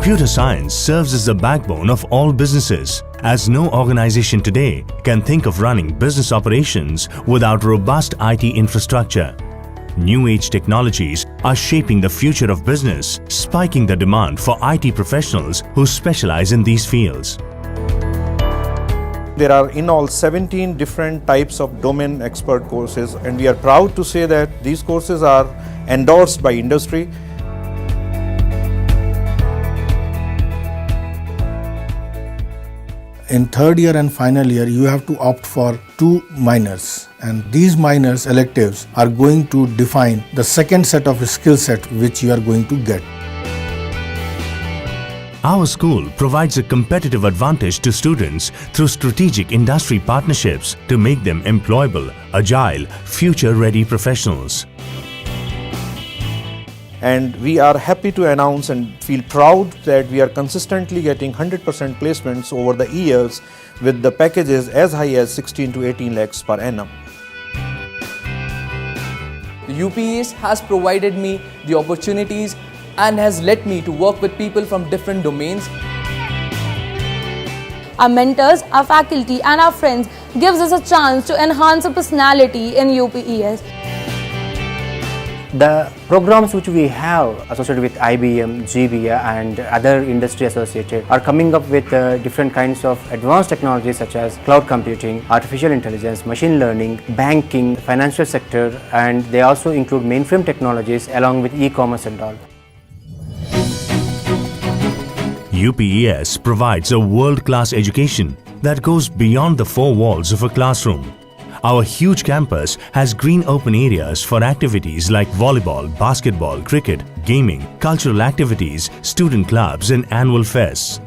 Computer science serves as the backbone of all businesses, as no organization today can think of running business operations without robust IT infrastructure. New age technologies are shaping the future of business, spiking the demand for IT professionals who specialize in these fields. There are in all 17 different types of domain expert courses, and we are proud to say that these courses are endorsed by industry. In third year and final year, you have to opt for 2 minors, and these minors electives are going to define the second set of skill set which you are going to get. Our school provides a competitive advantage to students through strategic industry partnerships to make them employable, agile, future-ready professionals. And we are happy to announce and feel proud that we are consistently getting 100% placements over the years with the packages as high as 16 to 18 lakhs per annum. The UPES has provided me the opportunities and has let me to work with people from different domains. Our mentors, our faculty and our friends gives us a chance to enhance our personality in UPES. The programs which we have associated with IBM, Xebia and other industry associated are coming up with different kinds of advanced technologies such as cloud computing, artificial intelligence, machine learning, banking, financial sector, and they also include mainframe technologies along with e-commerce and all. UPES provides a world-class education that goes beyond the 4 walls of a classroom. Our huge campus has green open areas for activities like volleyball, basketball, cricket, gaming, cultural activities, student clubs and annual fests.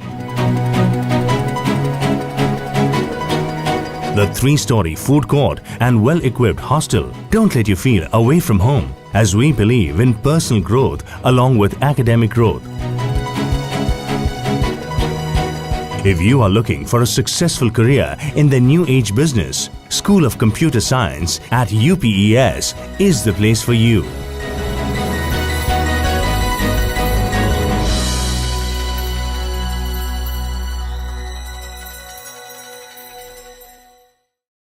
The 3-story food court and well-equipped hostel don't let you feel away from home, as we believe in personal growth along with academic growth. If you are looking for a successful career in the new age business, School of Computer Science at UPES is the place for you.